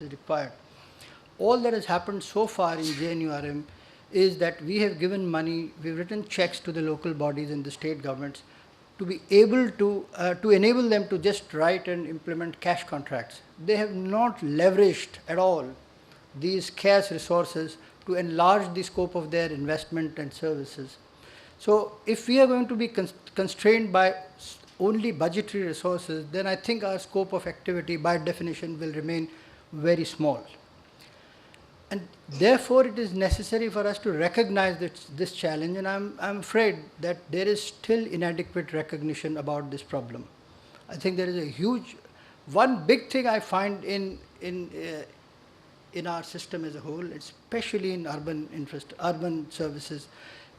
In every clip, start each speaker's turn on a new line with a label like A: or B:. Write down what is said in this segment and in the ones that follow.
A: is required. All that has happened so far in JNURM is that we have given money, we've written checks to the local bodies and the state governments to be able to enable them to just write and implement cash contracts. They have not leveraged at all these scarce resources to enlarge the scope of their investment and services. So if we are going to be constrained by only budgetary resources, then I think our scope of activity by definition will remain very small. And therefore, it is necessary for us to recognize this challenge, and I'm afraid that there is still inadequate recognition about this problem. I think there is a huge, one big thing I find in our system as a whole, especially in urban services,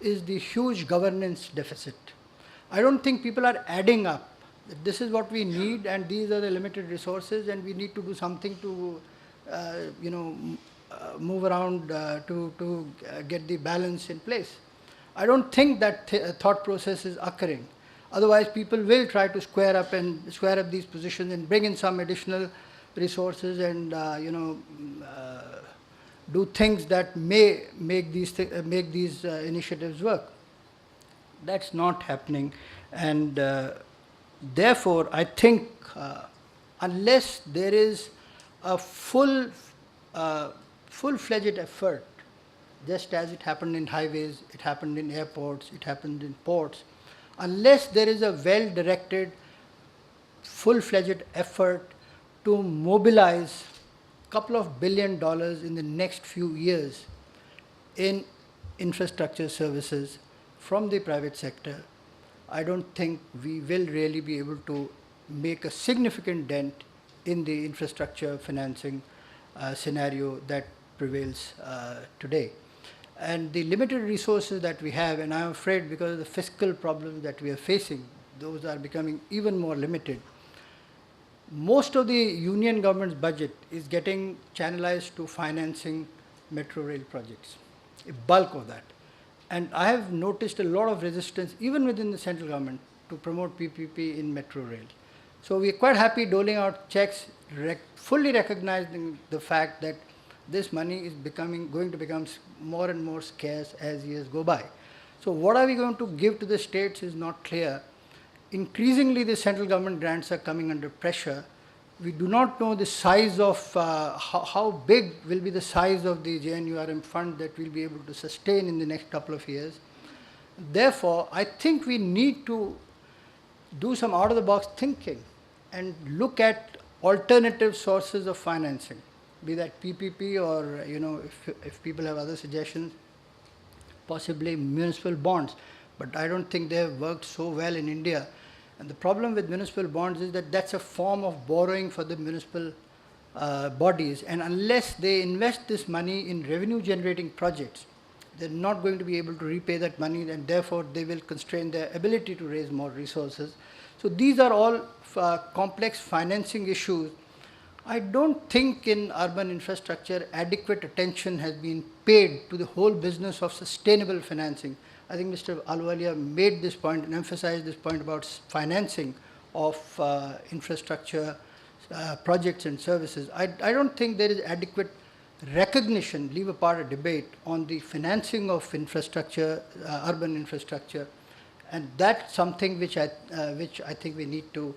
A: is the huge governance deficit. I don't think people are adding up. This is what we need, and these are the limited resources, and we need to do something to, move around to get the balance in place. I don't think that thought process is occurring. Otherwise, people will try to square up these positions and bring in some additional resources and do things that may make these initiatives work. That's not happening, and therefore, I think unless there is a full-fledged effort, just as it happened in highways, it happened in airports, it happened in ports, unless there is a well-directed, full-fledged effort to mobilize a couple of $1 billion in the next few years in infrastructure services from the private sector, I don't think we will really be able to make a significant dent in the infrastructure financing scenario that prevails today. And the limited resources that we have, and I'm afraid because of the fiscal problems that we are facing, those are becoming even more limited. Most of the union government's budget is getting channelized to financing metro rail projects, a bulk of that. And I have noticed a lot of resistance, even within the central government, to promote PPP in metro rail. So we are quite happy doling out checks, fully recognizing the fact that this money is going to become more and more scarce as years go by. So what are we going to give to the states is not clear. Increasingly, the central government grants are coming under pressure. We do not know the size of, how big will be the size of the JNURM fund that we'll be able to sustain in the next couple of years. Therefore, I think we need to do some out-of-the-box thinking and look at alternative sources of financing, be that PPP or, if people have other suggestions, possibly municipal bonds. But I don't think they have worked so well in India. And the problem with municipal bonds is that that's a form of borrowing for the municipal bodies. And unless they invest this money in revenue-generating projects, they're not going to be able to repay that money, and therefore they will constrain their ability to raise more resources. So these are all complex financing issues. I don't think in urban infrastructure adequate attention has been paid to the whole business of sustainable financing. I think Mr. Ahluwalia made this point and emphasized this point about financing of infrastructure projects and services. I don't think there is adequate recognition, leave apart a debate, on the financing of infrastructure, urban infrastructure, and that's something which I think we need to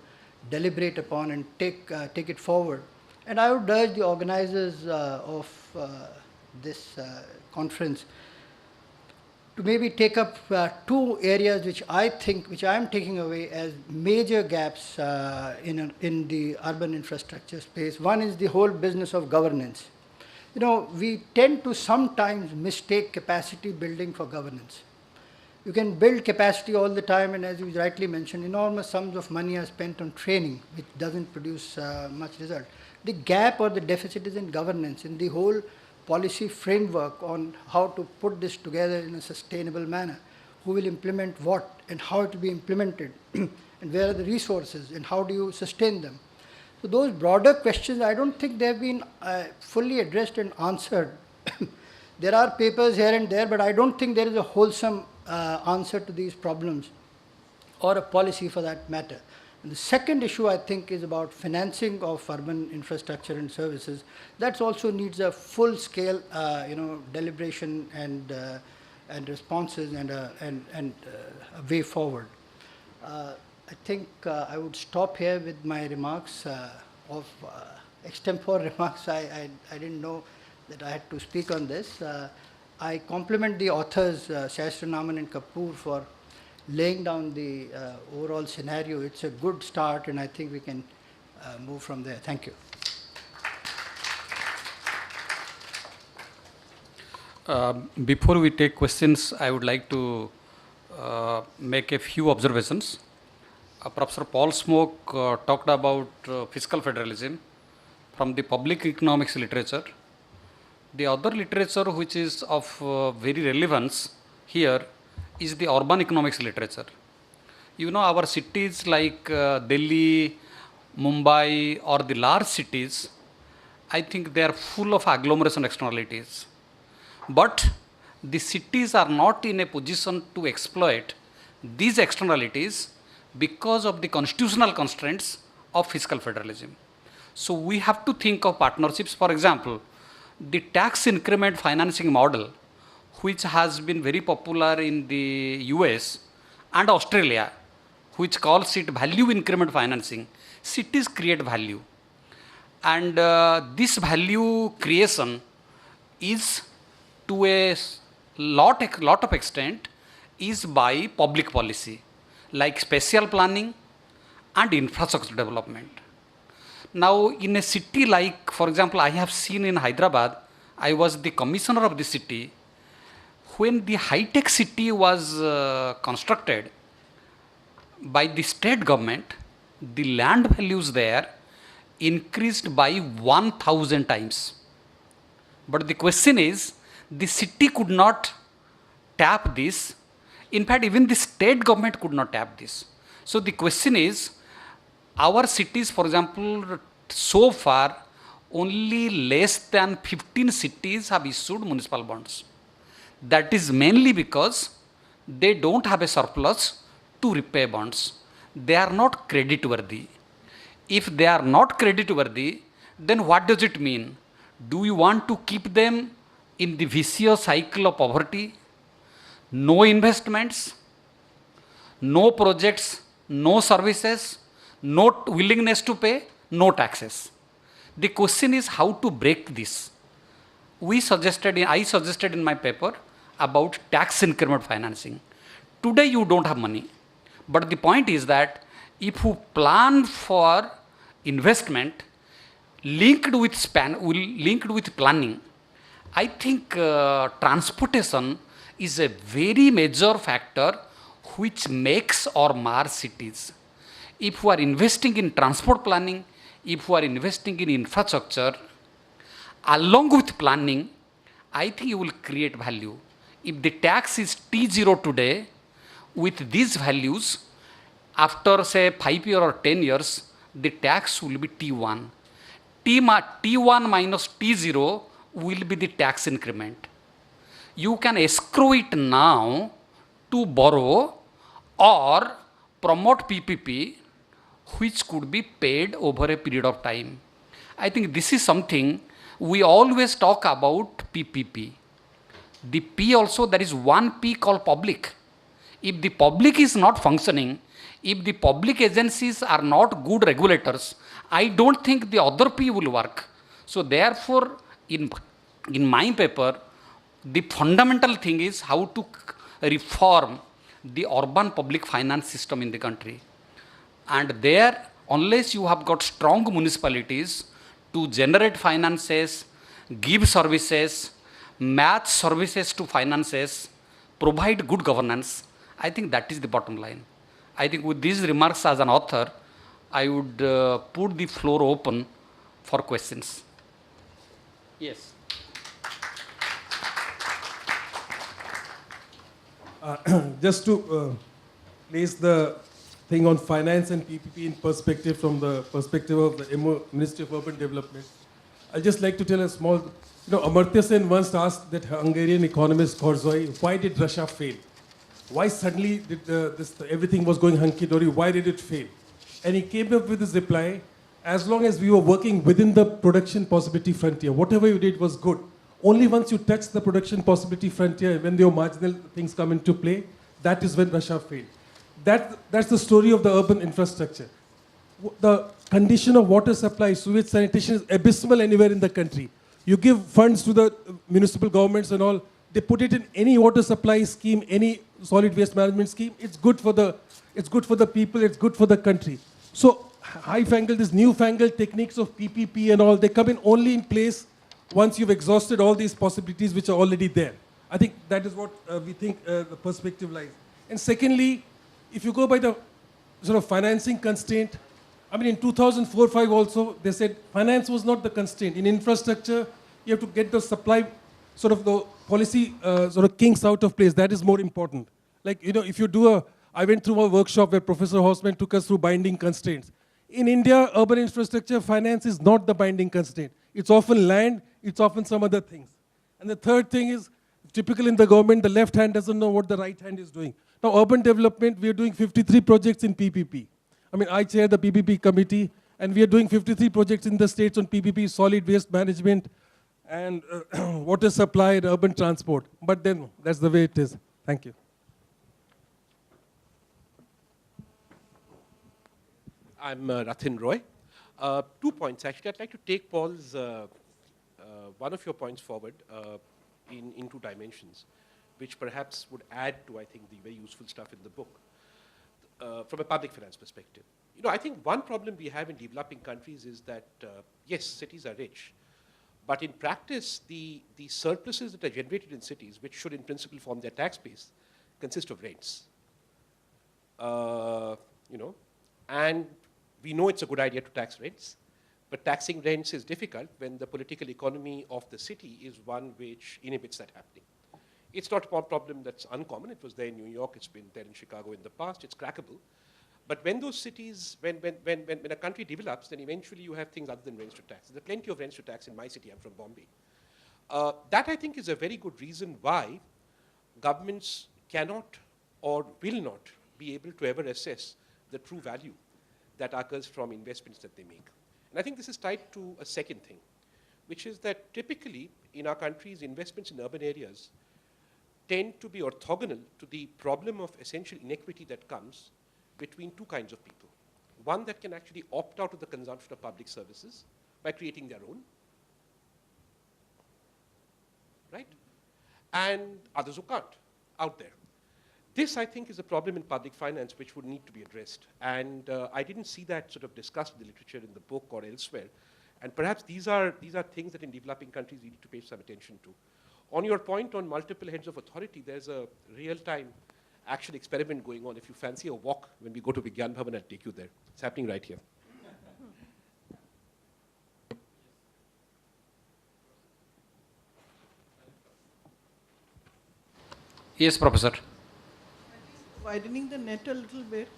A: deliberate upon and take it forward. And I would urge the organizers of this conference to maybe take up two areas which I am taking away as major gaps in the urban infrastructure space. One is the whole business of governance. We tend to sometimes mistake capacity building for governance. You can build capacity all the time, and as you rightly mentioned, enormous sums of money are spent on training, which doesn't produce much result. The gap or the deficit is in governance, in the whole policy framework on how to put this together in a sustainable manner. Who will implement what, and how it will be implemented, and where are the resources, and how do you sustain them? So those broader questions, I don't think they have been fully addressed and answered. There are papers here and there, but I don't think there is a wholesome answer to these problems, or a policy for that matter. And the second issue, I think, is about financing of urban infrastructure and services. That also needs a full-scale, deliberation and responses and a way forward. I think I would stop here with my remarks of extempore remarks. I didn't know that I had to speak on this. I compliment the authors, Shastra Naman and Kapoor, for laying down the overall scenario. It's a good start, and I think we can move from there. Thank you.
B: Before we take questions, I would like to make a few observations. Professor Paul Smoke talked about fiscal federalism from the public economics literature. The other literature which is of very relevance here is the urban economics literature. You know, our cities like Delhi, Mumbai, or the large cities, I think they are full of agglomeration externalities. But the cities are not in a position to exploit these externalities because of the constitutional constraints of fiscal federalism. So we have to think of partnerships. For example, the tax increment financing model, which has been very popular in the US and Australia, which calls it value increment financing. Cities create value. And this value creation is to a lot of extent is by public policy, like spatial planning and infrastructure development. Now, in a city like, for example, I have seen in Hyderabad, I was the commissioner of the city. When the high-tech city was constructed by the state government, the land values there increased by 1,000 times. But the question is, the city could not tap this. In fact, even the state government could not tap this. So the question is, our cities, for example, so far, only less than 15 cities have issued municipal bonds. That is mainly because they don't have a surplus to repay bonds. They are not creditworthy. If they are not creditworthy, then what does it mean? Do you want to keep them in the vicious cycle of poverty? No investments, no projects, no services, no willingness to pay, no taxes. The question is how to break this. I suggested in my paper about tax increment financing. Today you don't have money, but the point is that if you plan for investment linked with planning, I think transportation is a very major factor which makes or mars cities. If you are investing in transport planning, if you are investing in infrastructure, along with planning, I think you will create value. If the tax is T0 today, with these values, after say 5 years or 10 years, the tax will be T1. T1 minus T0 will be the tax increment. You can escrow it now to borrow or promote PPP, which could be paid over a period of time. I think this is something we always talk about PPP. The P also, there is one P called public. If the public is not functioning, if the public agencies are not good regulators, I don't think the other P will work. So therefore, in my paper, the fundamental thing is how to reform the urban public finance system in the country. And there, unless you have got strong municipalities to generate finances, give services, match services to finances, provide good governance, I think that is the bottom line. I think with these remarks as an author, I would put the floor open for questions. Yes.
C: Just to place the thing on finance and PPP in perspective from the perspective of the Ministry of Urban Development, I'd just like to tell a small, Amartya Sen once asked that Hungarian economist Korzoi, why did Russia fail? Why suddenly did everything was going hunky-dory? Why did it fail? And he came up with his reply, as long as we were working within the production possibility frontier, whatever you did was good. Only once you touch the production possibility frontier, when your marginal things come into play, that is when Russia failed. That's the story of the urban infrastructure. The condition of water supply, sewage sanitation is abysmal anywhere in the country. You give funds to the municipal governments and all, they put it in any water supply scheme, any solid waste management scheme. It's good for the people, it's good for the country. So high-fangled, these newfangled techniques of PPP and all, they come in only in place once you've exhausted all these possibilities which are already there. I think that is what we think the perspective lies. And secondly, if you go by the sort of financing constraint, I mean, in 2004-5 also, they said finance was not the constraint. In infrastructure, you have to get the supply, sort of the policy sort of kinks out of place. That is more important. Like, you know, if you do I went through a workshop where Professor Hausman took us through binding constraints. In India, urban infrastructure finance is not the binding constraint. It's often land, it's often some other things. And the third thing is, typical in the government, the left hand doesn't know what the right hand is doing. Now, urban development, we are doing 53 projects in PPP. I mean, I chair the PPP committee, and we are doing 53 projects in the states on PPP, solid waste management, and water supply and urban transport. But then, that's the way it is. Thank you.
D: I'm Rathin Roy. 2 points, actually. I'd like to take Paul's, one of your points forward in 2 dimensions, which perhaps would add to, I think, the very useful stuff in the book. From a public finance perspective. You know, I think one problem we have in developing countries is that, yes, cities are rich, but in practice, the surpluses that are generated in cities, which should in principle form their tax base, consist of rents. You know, and we know it's a good idea to tax rents, but taxing rents is difficult when the political economy of the city is one which inhibits that happening. It's not a problem that's uncommon. It was there in New York. It's been there in Chicago in the past. It's crackable. But when those cities, when a country develops, then eventually you have things other than rents to tax. There's plenty of rents to tax in my city. I'm from Bombay. That, I think, is a very good reason why governments cannot or will not be able to ever assess the true value that occurs from investments that they make. And I think this is tied to a second thing, which is that typically in our countries, investments in urban areas tend to be orthogonal to the problem of essential inequity that comes between 2 kinds of people. One that can actually opt out of the consumption of public services by creating their own, right? And others who can't, out there. This, I think, is a problem in public finance which would need to be addressed. And I didn't see that sort of discussed in the literature in the book or elsewhere. And perhaps these are things that in developing countries we need to pay some attention to. On your point on multiple heads of authority, there's a real-time action experiment going on. If you fancy a walk, when we go to Vigyan Bhavan, I'll take you there. It's happening right here.
B: Yes, Professor.
E: Widening the net a little bit,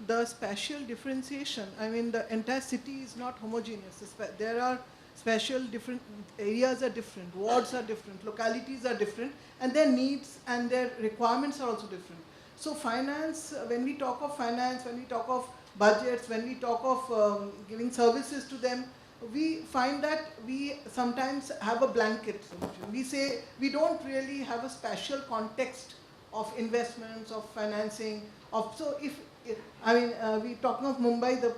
E: the spatial differentiation, I mean, the entire city is not homogeneous. There are spatial different areas are different, wards are different, localities are different, and their needs and their requirements are also different. So finance, when we talk of finance, when we talk of budgets, when we talk of giving services to them, we find that we sometimes have a blanket solution. We say we don't really have a spatial context of investments, of financing, so if I mean, we're talking of Mumbai, the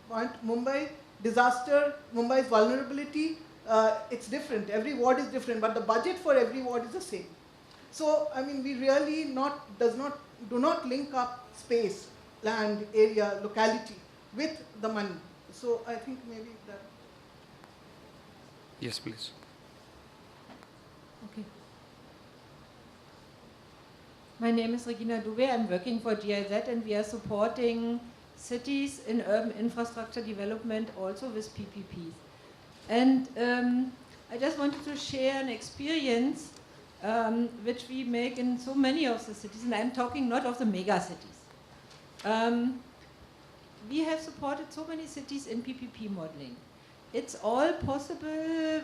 E: point, Mumbai disaster, Mumbai's vulnerability, it's different. Every ward is different, but the budget for every ward is the same. So, I mean, we really do not link up space, land, area, locality with the money. So, I think maybe that.
B: Yes, please.
F: Okay. My name is Regina Dube. I'm working for GIZ, and we are supporting cities in urban infrastructure development also with PPPs. And I just wanted to share an experience which we make in so many of the cities, and I'm talking not of the mega cities. We have supported so many cities in PPP modeling. It's all possible